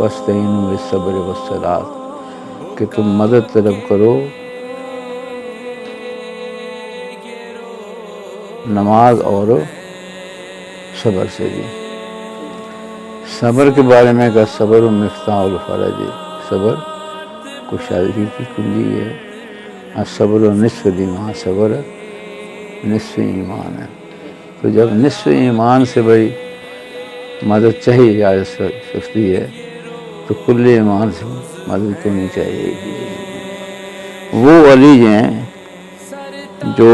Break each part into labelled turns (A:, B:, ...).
A: وَاسْتَعِینُوا بِالصَّبْرِ وَالصَّلَاۃِ، کہ تم مدد طلب کرو نماز اور صبر سے بھی۔ صبر کے بارے میں کہا صبر مفتاح الفرج، صبر کشادگی کی کنجی ہے۔ الصبر نصف الایمان، صبر نصف ایمان ہے۔ تو جب نصف ایمان سے بھائی مدد چاہیے یا سکتی ہے تو کل ایمان سے مدد کیوں نہیں چاہیے گی؟ وہ ولی ہیں جو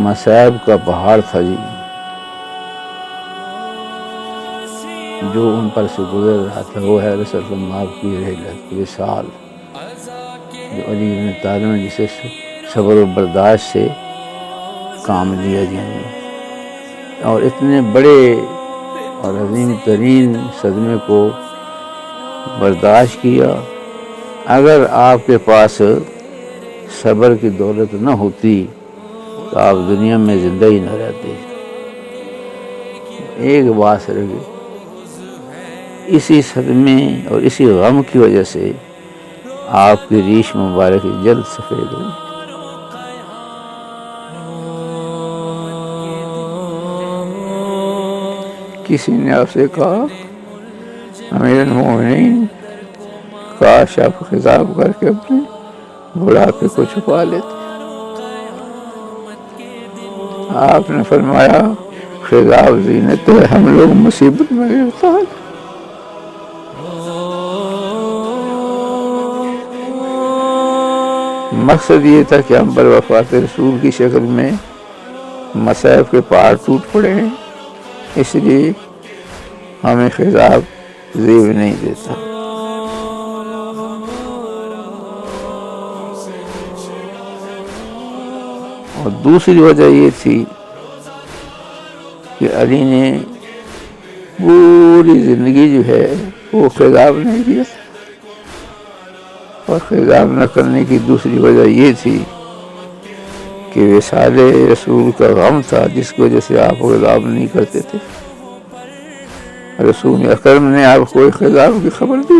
A: مصائب کا پہاڑ تھا جی، جو ان پر سے گزر رہا تھا، وہ ہے رسول اللہ کی رحلت وصال، جو علی بن طالب نے جسے صبر و برداشت سے کام لیا جائے، اور اتنے بڑے اور عظیم ترین صدمے کو برداشت کیا۔ اگر آپ کے پاس صبر کی دولت نہ ہوتی تو آپ دنیا میں زندہ ہی نہ رہتے۔ ایک بات رہی، اسی صدمے اور اسی غم کی وجہ سے آپ کی ریش مبارک جلد سفید ہوئی۔ کسی نے آپ سے کہا امیر المومنین، کاش آپ خطاب کر کے اپنے بڑھاپے کو چھپا لیتے۔ آپ نے فرمایا خطاب زینت ہے، ہم لوگ مصیبت میں گرفتار۔ مقصد یہ تھا کہ ہم پر وفات رسول کی شکل میں مصائب کے پہاڑ ٹوٹ پڑے ہیں، اس لیے ہمیں خطاب زیب نہیں دیتا۔ اور دوسری وجہ یہ تھی کہ علی نے پوری زندگی جو ہے وہ خطاب نہیں کیا، اور خطاب نہ کرنے کی دوسری وجہ یہ تھی کہ وصال رسول کا غم تھا، جس کی وجہ سے آپ خطاب نہیں کرتے تھے۔ رسول اکرم نے آپ کو خطاب کی خبر دی،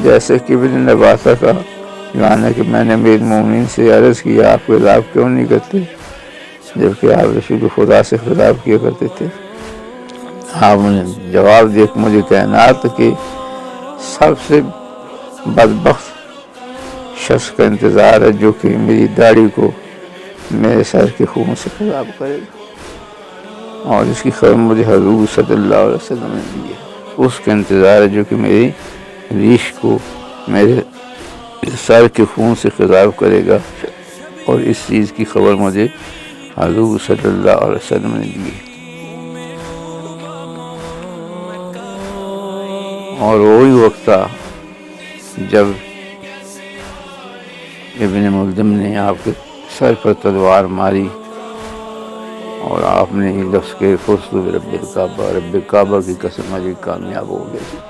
A: جیسے کہ ابن نباتہ کا یعنی کہ میں نے امیر المومنین سے عرض کیا آپ خطاب کیوں نہیں کرتے، جبکہ آپ رسول خدا سے خطاب کیا کرتے تھے؟ آپ نے جواب دیا کہ مجھے کائنات کے سب سے بدبخت شخص کا انتظار ہے جو کہ میری داڑھی کو میرے سر کے خون سے خطاب کرے گا، اور جس کی خبر مجھے حضور صلی اللہ علیہ وسلم نے دی ہے، اس کا انتظار ہے جو کہ میری ریش کو میرے سر کے خون سے خطاب کرے گا، اور اس چیز کی خبر مجھے حضور صلی اللہ علیہ وسلم نے دی ہے۔ اور وہی وقت تھا جب ابن ملجم نے آپ کے سر پر تلوار ماری، اور آپ نے یہ لفظ کے فزت برب الکعبہ، رب کعبہ کی قسم مجھے کامیاب ہو گئے۔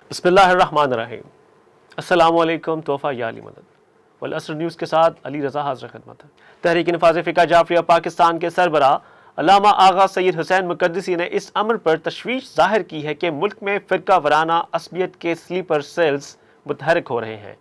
B: بسم اللہ الرحمن الرحیم۔ السلام علیکم، تحفہ یا علی مدد والعصر نیوز کے ساتھ علی رضا حاضر خدمت ہے۔ تحریک نفاذ فقہ جعفریہ پاکستان کے سربراہ علامہ آغا سید حسین مقدسی نے اس امر پر تشویش ظاہر کی ہے کہ ملک میں فرقہ وارانہ عصبیت کے سلیپر سیلز متحرک ہو رہے ہیں۔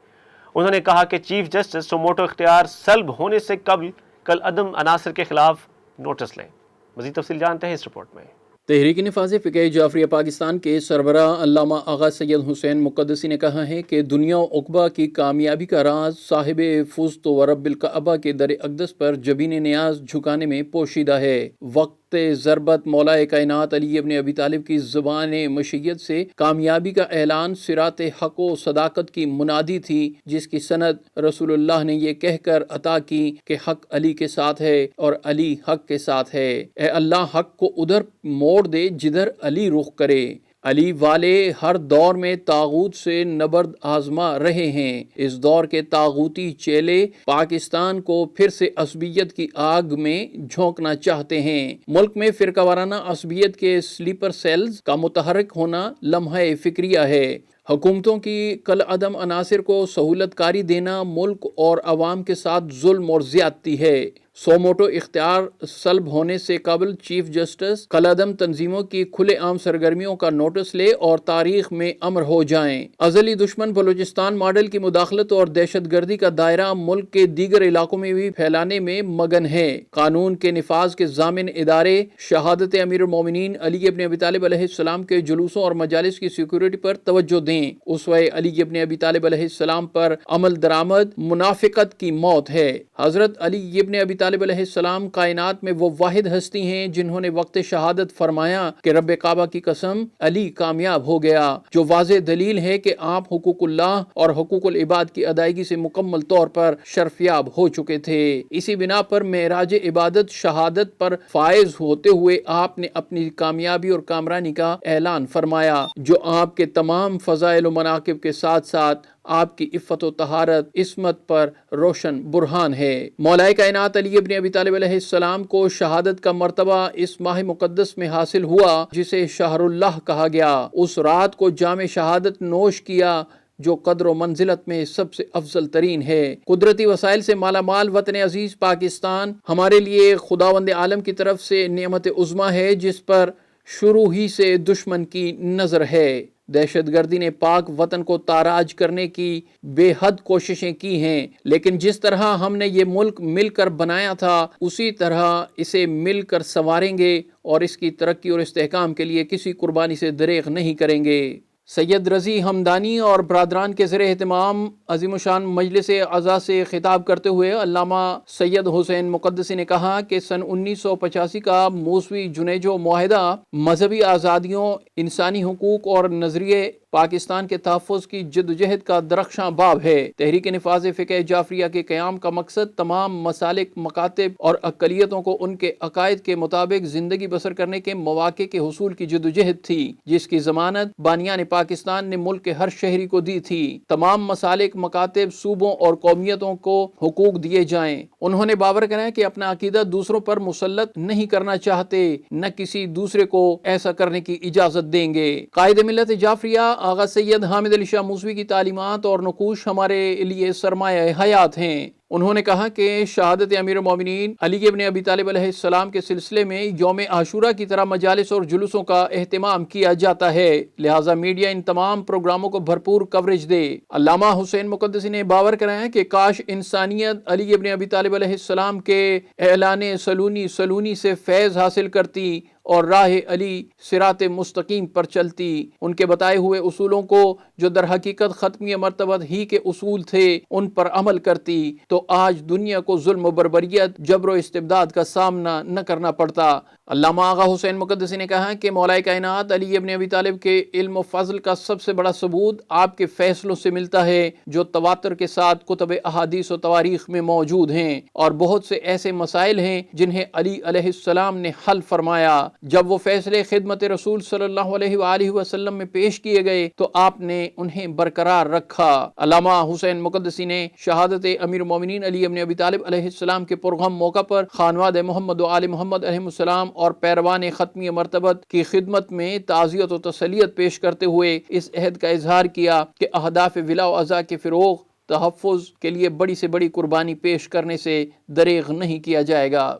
B: انہوں نے کہا کہ چیف جسٹس سموٹو اختیار سلب ہونے سے قبل کل عدم عناصر کے خلاف نوٹس لیں۔ مزید تفصیل جانتے ہیں اس رپورٹ میں۔
C: تحریک نفاذ فقہ جعفریہ پاکستان کے سربراہ علامہ آغا سید حسین مقدسی نے کہا ہے کہ دنیا و عقبہ کی کامیابی کا راز صاحب فزت و رب الکعبہ کے در اقدس پر جبین نیاز جھکانے میں پوشیدہ ہے۔ وقت ضربت مولا کائنات علی ابن ابی طالب کی زبان مشیت سے کامیابی کا اعلان صراط حق و صداقت کی منادی تھی، جس کی سند رسول اللہ نے یہ کہہ کر عطا کی کہ حق علی کے ساتھ ہے اور علی حق کے ساتھ ہے۔ اے اللہ، حق کو ادھر موڑ دے جدھر علی رخ کرے۔ علی والے ہر دور میں طاغوت سے نبرد آزما رہے ہیں۔ اس دور کے طاغوتی چیلے پاکستان کو پھر سے عصبیت کی آگ میں جھونکنا چاہتے ہیں۔ ملک میں فرقہ وارانہ عصبیت کے سلیپر سیلز کا متحرک ہونا لمحہ فکریہ ہے۔ حکومتوں کی کل عدم عناصر کو سہولت کاری دینا ملک اور عوام کے ساتھ ظلم اور زیادتی ہے۔ سو موٹو اختیار سلب ہونے سے قبل چیف جسٹس کل عدم تنظیموں کی کھلے عام سرگرمیوں کا نوٹس لے اور تاریخ میں امر ہو جائیں۔ ازلی دشمن بلوچستان ماڈل کی مداخلت اور دہشت گردی کا دائرہ ملک کے دیگر علاقوں میں بھی پھیلانے میں مگن ہے۔ قانون کے نفاذ کے ضامن ادارے شہادت امیر المومنین علی ابن ابی طالب علیہ السلام کے جلوسوں اور مجالس کی سیکورٹی پر توجہ دیں۔ اسوہ علی ابن ابی طالب علیہ السلام پر عمل درآمد منافقت کی موت ہے۔ حضرت علی ابن ابی طالب علیہ السلام کائنات میں وہ واحد ہستی ہیں جنہوں نے وقت شہادت فرمایا کہ رب کعبہ کی قسم علی کامیاب ہو گیا، جو واضح دلیل ہے کہ آپ حقوق اللہ اور حقوق العباد کی ادائیگی سے مکمل طور پر شرفیاب ہو چکے تھے۔ اسی بنا پر معراج عبادت شہادت پر فائز ہوتے ہوئے آپ نے اپنی کامیابی اور کامرانی کا اعلان فرمایا، جو آپ کے تمام فضائل و مناقب کے ساتھ ساتھ آپ کی عفت و طہارت عصمت پر روشن برہان ہے۔ مولا کائنات علی ابن ابی طالب علیہ السلام کو شہادت کا مرتبہ اس ماہ مقدس میں حاصل ہوا جسے شہر اللہ کہا گیا۔ اس رات کو جام شہادت نوش کیا جو قدر و منزلت میں سب سے افضل ترین ہے۔ قدرتی وسائل سے مالا مال وطن عزیز پاکستان ہمارے لیے خداوند عالم کی طرف سے نعمت عظمیٰ ہے جس پر شروع ہی سے دشمن کی نظر ہے۔ دہشت گردی نے پاک وطن کو تاراج کرنے کی بے حد کوششیں کی ہیں، لیکن جس طرح ہم نے یہ ملک مل کر بنایا تھا اسی طرح اسے مل کر سنواریں گے اور اس کی ترقی اور استحکام کے لیے کسی قربانی سے دریغ نہیں کریں گے۔ سید رضی ہمدانی اور برادران کے زیر اہتمام عظیم الشان مجلس عزا سے خطاب کرتے ہوئے علامہ سید حسین مقدسی نے کہا کہ سن 1985 کا موسوی جنیجو معاہدہ مذہبی آزادیوں، انسانی حقوق اور نظریے پاکستان کے تحفظ کی جدوجہد کا درخشاں باب ہے۔ تحریک نفاذ فقہ جعفریہ کے قیام کا مقصد تمام مسالک، مکاتب اور اقلیتوں کو ان کے عقائد کے مطابق زندگی بسر کرنے کے مواقع کے حصول کی جدوجہد تھی، جس کی ضمانت بانیان پاکستان نے ملک کے ہر شہری کو دی تھی۔ تمام مسالک، مکاتب، صوبوں اور قومیتوں کو حقوق دیے جائیں۔ انہوں نے باور کرایا کہ اپنا عقیدہ دوسروں پر مسلط نہیں کرنا چاہتے، نہ کسی دوسرے کو ایسا کرنے کی اجازت دیں گے۔ قائد ملت جعفریہ آغا سید حامد علی شاہ موسوی کی تعلیمات اور نقوش ہمارے لیے سرمایہ حیات ہیں۔ انہوں نے کہا کہ شہادت امیر المومنین علی ابن ابی طالب علیہ السلام کے سلسلے میں یوم عاشورہ کی طرح مجالس اور جلوسوں کا اہتمام کیا جاتا ہے، لہٰذا میڈیا ان تمام پروگراموں کو بھرپور کوریج دے۔ علامہ حسین مقدسی نے باور کرایا کہ کاش انسانیت علی ابن ابی طالب علیہ السلام کے اعلان سلونی سے فیض حاصل کرتی اور راہ علی صراط مستقیم پر چلتی، ان کے بتائے ہوئے اصولوں کو جو در حقیقت ختمی مرتبہ ہی کے اصول تھے ان پر عمل کرتی، تو آج دنیا کو ظلم و بربریت، جبر و استبداد کا سامنا نہ کرنا پڑتا۔ علامہ آغا حسین مقدسی نے کہا کہ مولا کائنات علی ابن ابی طالب کے علم و فضل کا سب سے بڑا ثبوت آپ کے فیصلوں سے ملتا ہے جو تواتر کے ساتھ کتب احادیث و تواریخ میں موجود ہیں، اور بہت سے ایسے مسائل ہیں جنہیں علی علیہ السلام نے حل فرمایا۔ جب وہ فیصلے خدمت رسول صلی اللہ علیہ وآلہ وسلم میں پیش کیے گئے تو آپ نے انہیں برقرار رکھا۔ علامہ حسین مقدسی نے شہادت امیر المومنین علی ابن ابی طالب علیہ السلام کے پرغم موقع پر خانواد محمد و آل محمد علیہ السلام اور پیروان ختمی مرتبت کی خدمت میں تعزیت و تسلیت پیش کرتے ہوئے اس عہد کا اظہار کیا کہ اہداف ولا و عزا کے فروغ، تحفظ کے لیے بڑی سے بڑی قربانی پیش کرنے سے دریغ نہیں کیا جائے گا۔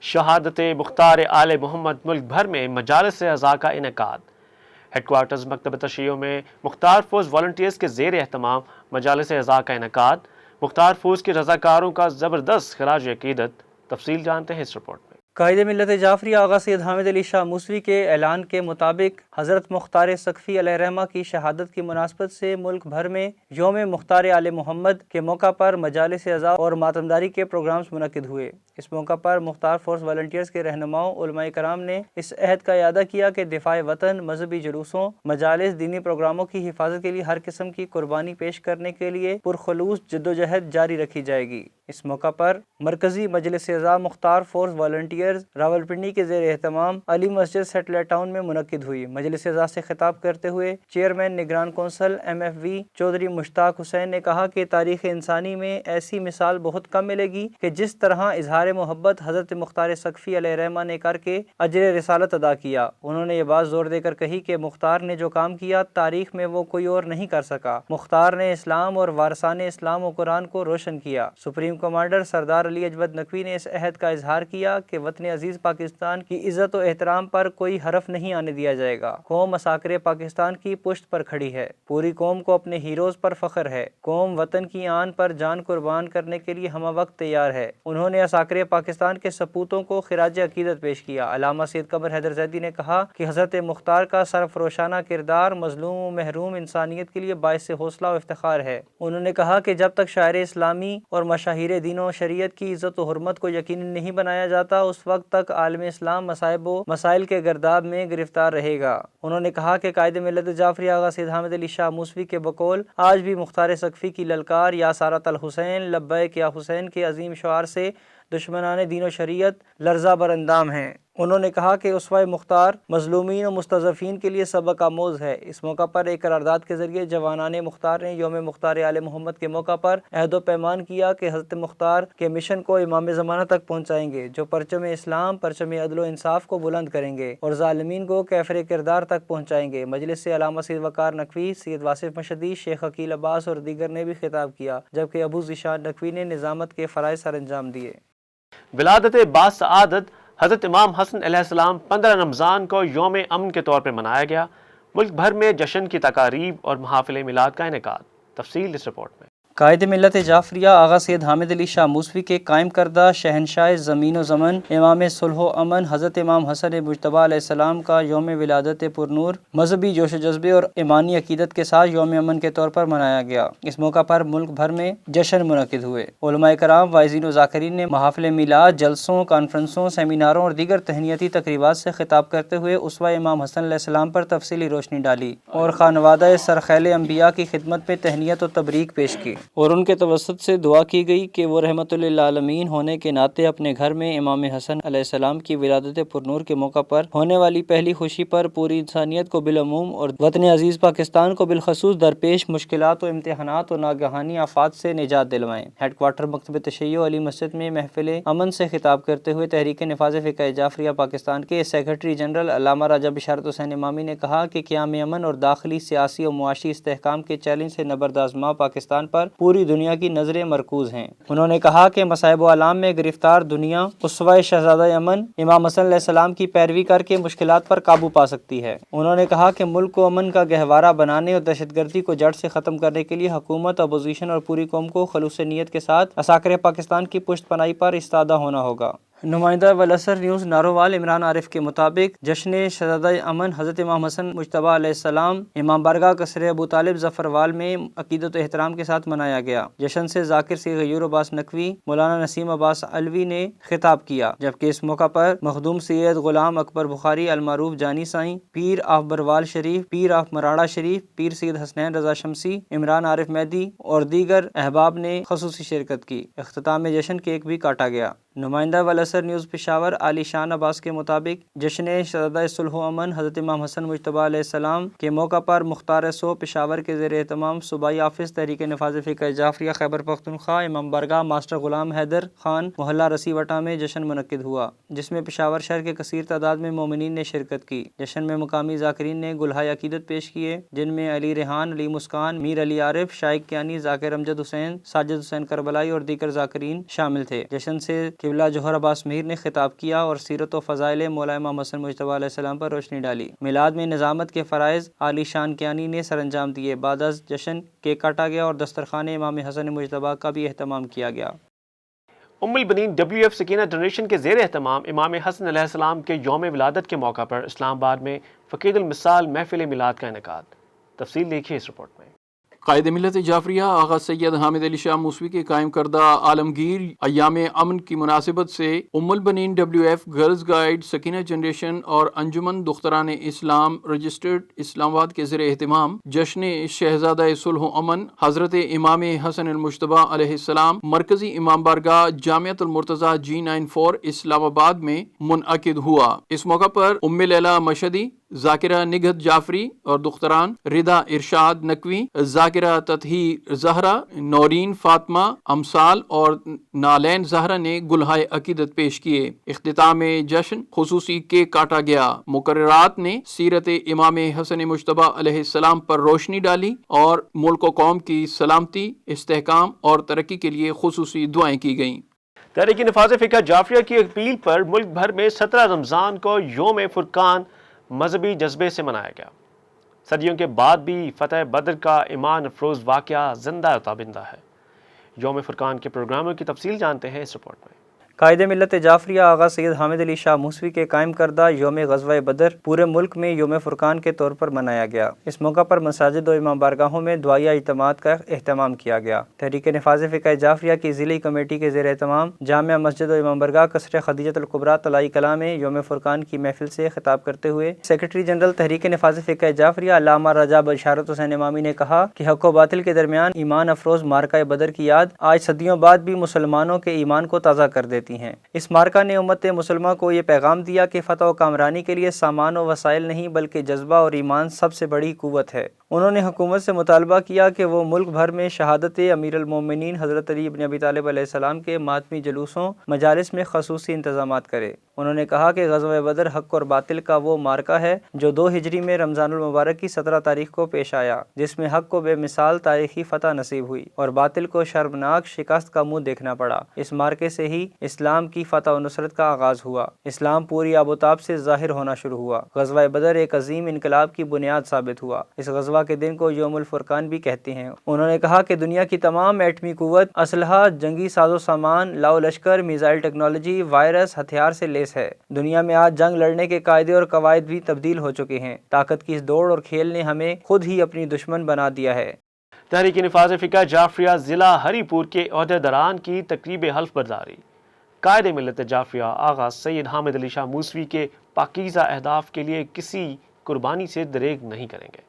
B: شہادت مختار آل محمد ملک بھر میں مجالس عزا کا انعقاد۔ ہیڈ کوارٹرز مکتب تشیع میں مختار فوز والنٹیئرز کے زیر اہتمام مجالس عزا کا انعقاد۔ مختار فوز کے رضاکاروں کا زبردست خراج عقیدت۔ تفصیل جانتے ہیں اس رپورٹ میں۔
D: قائد ملت جعفریہ آغا سید حامد علی شاہ موسوی کے اعلان کے مطابق حضرت مختار سقفی علیہ الرحمہ کی شہادت کی مناسبت سے ملک بھر میں یوم مختار آل محمد کے موقع پر مجالس عزا اور ماتمداری کے پروگرامز منعقد ہوئے۔ اس موقع پر مختار فورس والنٹیئرز کے رہنماؤں علماء کرام نے اس عہد کا اعادہ کیا کہ دفاع وطن، مذہبی جلوسوں، مجالس، دینی پروگراموں کی حفاظت کے لیے ہر قسم کی قربانی پیش کرنے کے لیے پرخلوص جدوجہد جاری رکھی جائے گی۔ اس موقع پر مرکزی مجلس اعضاء مختار فورس والنٹیئرز راولپنڈی کے زیر اہتمام علی مسجد سیٹلائٹ ٹاؤن میں منعقد ہوئی۔ مجلس اعضاء سے خطاب کرتے ہوئے چیئرمین نگران کونسل MFV چودھری مشتاق حسین نے کہا کہ تاریخ انسانی میں ایسی مثال بہت کم ملے گی کہ جس طرح اظہار محبت حضرت مختار سقفی علیہ الرحمہ نے کر کے اجر رسالت ادا کیا۔ انہوں نے یہ بات زور دے کر کہی کہ مختار نے جو کام کیا تاریخ میں وہ کوئی اور نہیں کر سکا۔ مختار نے اسلام اور وارثان اسلام و قرآن کو روشن کیا۔ سپریم کمانڈر سردار علی اجود نقوی نے اس عہد کا اظہار کیا کہ وطن عزیز پاکستان کی عزت و احترام پر کوئی حرف نہیں آنے دیا جائے گا۔ قوم مساکر پاکستان کی پشت پر کھڑی ہے۔ پوری قوم کو اپنے ہیروز پر فخر ہے۔ قوم وطن کی آن پر جان قربان کرنے کے لیے ہمہ وقت تیار ہے۔ انہوں نے عساکر پاکستان کے سپوتوں کو خراج عقیدت پیش کیا۔ علامہ سید قمر حیدر زیدی نے کہا کہ حضرت مختار کا سرفروشانہ کردار مظلوم و محروم انسانیت کے لیے باعث حوصلہ و افتخار ہے۔ انہوں نے کہا کہ جب تک شاعر اسلامی اور مشاہیر دین و شریعت کی عزت و حرمت کو یقینی نہیں بنایا جاتا اس وقت تک عالم اسلام مصائب و مسائل کے گرداب میں گرفتار رہے گا۔ انہوں نے کہا کہ قائد ملت جعفری آغا سید حامد علی شاہ موسوی کے بقول آج بھی مختار سقفی کی للکار یا سارت الحسین لبیک یا حسین کے عظیم شعار سے دشمنان دین و شریعت لرزہ براندام ہیں۔ انہوں نے کہا کہ اسوہ مختار مظلومین و مستضعفین کے لیے سبق آموز ہے۔ اس موقع پر ایک قرارداد کے ذریعے جوانان مختار نے یوم مختار آل محمد کے موقع پر عہد و پیمان کیا کہ حضرت مختار کے مشن کو امام زمانہ تک پہنچائیں گے، جو پرچم اسلام، پرچم عدل و انصاف کو بلند کریں گے اور ظالمین کو کیفر کردار تک پہنچائیں گے۔ مجلس سے علامہ سید وقار نقوی، سید واصف مشدی، شیخ عقیل عباس اور دیگر نے بھی خطاب کیا، جبکہ ابو ذیشان نقوی نے نظامت کے فرائض سر انجام دیے۔
B: ولادت باسعادت حضرت امام حسن علیہ السلام 15 رمضان کو یوم امن کے طور پر منایا گیا۔ ملک بھر میں جشن کی تقاریب اور محافل میلاد کا انعقاد۔ تفصیل اس رپورٹ میں۔
D: قائد ملت جعفریہ آغا سید حامد علی شاہ موسوی کے قائم کردہ شہنشاہ زمین و زمن امام صلح و امن حضرت امام حسن مجتبیٰ علیہ السلام کا یوم ولادت پرنور مذہبی جوش و جذبے اور ایمانی عقیدت کے ساتھ یوم امن کے طور پر منایا گیا۔ اس موقع پر ملک بھر میں جشن منعقد ہوئے۔ علماء کرام، واعظین و ذاکرین نے محافل میلاد، جلسوں، کانفرنسوں، سیمیناروں اور دیگر تہنیتی تقریبات سے خطاب کرتے ہوئے اسوہ امام حسن علیہ السلام پر تفصیلی روشنی ڈالی اور خانوادہ سرخیل انبیاء کی خدمت میں تہنیت و تبریک پیش کی اور ان کے توسط سے دعا کی گئی کہ وہ رحمت للعالمین ہونے کے ناطے اپنے گھر میں امام حسن علیہ السلام کی ولادت پرنور کے موقع پر ہونے والی پہلی خوشی پر پوری انسانیت کو بالعموم اور وطن عزیز پاکستان کو بالخصوص درپیش مشکلات و امتحانات و ناگہانی آفات سے نجات دلوائیں۔ ہیڈ کوارٹر مکتب تشیع علی مسجد میں محفل امن سے خطاب کرتے ہوئے تحریک نفاذ فقہ جعفریہ پاکستان کے سیکرٹری جنرل علامہ راجہ بشارت حسین امامی نے کہا کہ قیام امن اور داخلی سیاسی و معاشی استحکام کے چیلنج سے نبردآزما پاکستان پر پوری دنیا کی نظریں مرکوز ہیں۔ انہوں نے کہا کہ مصائب و آلام میں گرفتار دنیا اسوہ شہزادہ امن امام حسن علیہ السلام کی پیروی کر کے مشکلات پر قابو پا سکتی ہے۔ انہوں نے کہا کہ ملک کو امن کا گہوارہ بنانے اور دہشت گردی کو جڑ سے ختم کرنے کے لیے حکومت، اپوزیشن اور پوری قوم کو خلوص نیت کے ساتھ عساکر پاکستان کی پشت پناہی پر استادہ ہونا ہوگا۔ نمائندہ والاسر نیوز ناروال عمران عارف کے مطابق جشن شہزادہ امن حضرت امام حسن مجتبیٰ علیہ السلام امام بارگاہ قصر ابو طالب ظفروال میں عقیدت و احترام کے ساتھ منایا گیا۔ جشن سے ذاکر سی غیور عباس نقوی، مولانا نسیم عباس علوی نے خطاب کیا، جبکہ اس موقع پر مخدوم سید غلام اکبر بخاری المعروف جانی سائیں، پیر آف بروال شریف، پیر آف مراڑا شریف، پیر سید حسنین رضا شمسی، عمران عارف مہدی اور دیگر احباب نے خصوصی شرکت کی۔ اختتام میں جشن کیک بھی کاٹا گیا۔ نمائندہ والاسر نیوز پشاور علی شان عباس کے مطابق جشن شہزادہ صلح و امن حضرت امام حسن مجتبیٰ علیہ السلام کے موقع پر مختار سو پشاور کے زیر اہتمام صوبائی آفس تحریک نفاذ فقہ جعفریہ خیبر پختونخوا امام بارگاہ ماسٹر غلام حیدر خان محلہ رسی وٹا میں جشن منعقد ہوا، جس میں پشاور شہر کے کثیر تعداد میں مومنین نے شرکت کی۔ جشن میں مقامی ذاکرین نے گلہائے عقیدت پیش کیے، جن میں علی ریحان، علی مسکان، میر علی عارف، شائق کیانی، ذاکر امجد حسین، ساجد حسین کربلائی اور دیگر ذاکرین شامل تھے۔ جشن سے قبلہ جوہر عباس میر نے خطاب کیا اور سیرت و فضائل مولا امام حسن مجتبیٰ علیہ السلام پر روشنی ڈالی۔ میلاد میں نظامت کے فرائض علی شان کیانی نے سر انجام دیے۔ بعد از جشن کیک کاٹا گیا اور دسترخوان امام حسن مجتبیٰ کا بھی اہتمام کیا گیا۔
B: ام البنین WF سکینہ جنریشن کے زیر اہتمام امام حسن علیہ السلام کے یوم ولادت کے موقع پر اسلام آباد میں فقید المثال محفل میلاد کا انعقاد۔ تفصیل دیکھیے اس رپورٹ میں۔
C: قائد ملت جعفریہ آغا سید حامد علی شاہ موسوی کے قائم کردہ عالمگیر ایام امن کی مناسبت سے ام البنین WF girls guide Sakina generation اور انجمن دختران اسلام رجسٹرڈ اسلام آباد کے زیر اہتمام جشن شہزادہ صلح و امن حضرت امام حسن المجتبی علیہ السلام مرکزی امام بارگاہ جامعۃ المرتضیٰ G94 اسلام آباد میں منعقد ہوا۔ اس موقع پر ام لیلہ مشہدی، ذاکرہ نگہت جعفری اور دختران ردا ارشاد نقوی، ذاکرہ تطہیر زہرا، نورین فاطمہ امثال اور نالین زہرا نے گلہائے عقیدت پیش کیے۔ اختتام جشن خصوصی کیک کاٹا گیا۔ مقررات نے سیرت امام حسن مجتبی علیہ السلام پر روشنی ڈالی اور ملک و قوم کی سلامتی، استحکام اور ترقی کے لیے خصوصی دعائیں کی گئیں۔
B: تحریک نفاذ فقہ جعفریہ کی اپیل پر ملک بھر میں 17 رمضان کو یوم فرقان مذہبی جذبے سے منایا گیا۔ صدیوں کے بعد بھی فتح بدر کا ایمان افروز واقعہ زندہ و تابندہ ہے۔ یوم فرقان کے پروگراموں کی تفصیل جانتے ہیں اس رپورٹ میں۔
D: قائد ملت جعفریہ آغا سید حامد علی شاہ موسوی کے قائم کردہ یوم غزوہ بدر پورے ملک میں یوم فرقان کے طور پر منایا گیا۔ اس موقع پر مساجد و امام بارگاہوں میں دعائیہ اجتماعات کا اہتمام کیا گیا۔ تحریک نفاذ فقہ جعفریہ کی ضلعی کمیٹی کے زیر اہتمام جامعہ مسجد و امام بارگاہ قصر خدیجۃ الکبریٰ طلائی کلاں میں یوم فرقان کی محفل سے خطاب کرتے ہوئے سیکرٹری جنرل تحریک نفاذ فقہ جعفریہ علامہ رجا بشارت حسین امامی نے کہا کہ حق و باطل کے درمیان ایمان افروز مارکہ بدر کی یاد آج صدیوں بعد بھی مسلمانوں کے ایمان کو تازہ کر دیتی ہیں۔ اس مارکہ نے امت مسلمہ کو یہ پیغام دیا کہ فتح و کامرانی کے لیے سامان و وسائل نہیں بلکہ جذبہ اور ایمان سب سے بڑی قوت ہے۔ انہوں نے حکومت سے مطالبہ کیا کہ وہ ملک بھر میں شہادت امیر المومنین حضرت علی بن ابی طالب علیہ السلام کے ماتمی جلوسوں مجالس میں خصوصی انتظامات کرے۔ انہوں نے کہا کہ غزوہ بدر حق اور باطل کا وہ مارکہ ہے جو 2 ہجری میں رمضان المبارک کی 17 تاریخ کو پیش آیا، جس میں حق کو بے مثال تاریخی فتح نصیب ہوئی اور باطل کو شرمناک شکست کا منہ دیکھنا پڑا۔ اس مارکے سے ہی اسلام کی فتح و نصرت کا آغاز ہوا۔ اسلام پوری آب و تاب سے ظاہر ہونا شروع ہوا۔ غزوہ بدر ایک عظیم انقلاب کی بنیاد ثابت ہوا۔ اس غزوہ کے دن کو یوم الفرقان بھی کہتے ہیں۔ انہوں نے کہا کہ دنیا کی تمام ایٹمی قوت، اسلحہ، جنگی ساز و سامان، لاؤ لشکر، میزائل ٹیکنالوجی، وائرس، ہتھیار سے لیس ہے۔ دنیا میں آج جنگ لڑنے کے قاعدے اور قواعد بھی تبدیل ہو چکے ہیں۔ طاقت کی اس دوڑ اور کھیل نے ہمیں خود ہی اپنی دشمن بنا دیا ہے۔
B: تحریک نفاذ فقہ جعفریہ ضلع ہری پور کے عہدیداران کی تقریب حلف برداری۔ قائد ملت جعفریہ آغا سید حامد علی شاہ موسوی کے پاکیزہ اہداف کے لیے کسی قربانی سے دریغ نہیں کریں گے۔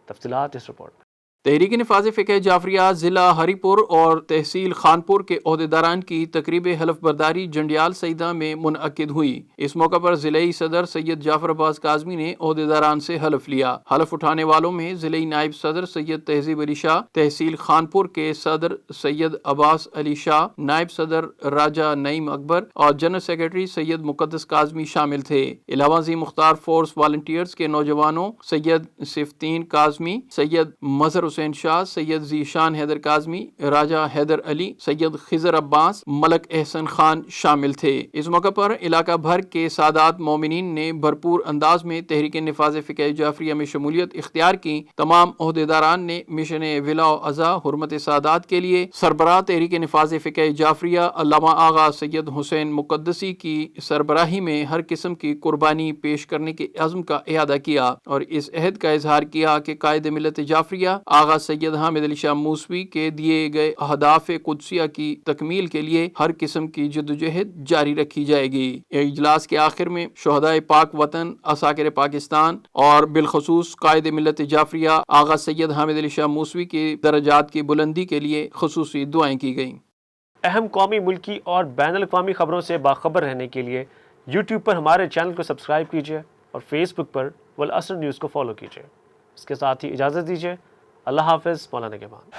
B: تفصیلات اس رپورٹ میں۔
C: تحریک نفاذ فقہ جعفریہ ضلع ہری پور اور تحصیل خانپور کے عہدیداران کی تقریب حلف برداری جنڈیال سیدہ میں منعقد ہوئی۔ اس موقع پر ضلعی صدر سید جعفر عباس کاظمی نے عہدیداران سے حلف لیا۔ حلف اٹھانے والوں میں ضلعی نائب صدر سید تہذیب علی شاہ، تحصیل خانپور کے صدر سید عباس علی شاہ، نائب صدر راجہ نعیم اکبر اور جنرل سیکرٹری سید مقدس کاظمی شامل تھے۔ علاوہ ازیں مختار فورس والنٹیئرز کے نوجوانوں سید صفتین کاظمی، سید مظہر حسین شاہ، سید ذیشان حیدر کاظمی، راجہ حیدر علی، سید خضر عباس، ملک احسن خان شامل تھے۔ اس موقع پر علاقہ بھر کے سادات مومنین نے بھرپور انداز میں تحریک نفاذ فقہ جعفریہ میں شمولیت اختیار کی۔ تمام عہدیداران نے مشن ولا و عزا حرمت سادات کے لیے سربراہ تحریک نفاذ فقہ جعفریہ علامہ آغا سید حسین مقدسی کی سربراہی میں ہر قسم کی قربانی پیش کرنے کے عزم کا اعادہ کیا اور اس عہد کا اظہار کیا کہ قائد ملت جعفریہ آغا سید حامد علی شاہ موسوی کے دیے گئے اہداف قدسیہ کی تکمیل کے لیے ہر قسم کی جدوجہد جاری رکھی جائے گی۔ اجلاس کے آخر میں شہدائے پاک وطن، عساکر پاکستان اور بالخصوص قائد ملت جعفریہ آغا سید حامد علی شاہ موسوی کے درجات کی بلندی کے لیے خصوصی دعائیں کی گئیں۔
B: اہم قومی، ملکی اور بین الاقوامی خبروں سے باخبر رہنے کے لیے یوٹیوب پر ہمارے چینل کو سبسکرائب کیجیے اور فیس بک پر والعصر نیوز کو فالو کیجیے۔ اس کے ساتھ ہی اجازت دیجیے۔ اللہ حافظ، مولا نگہبان۔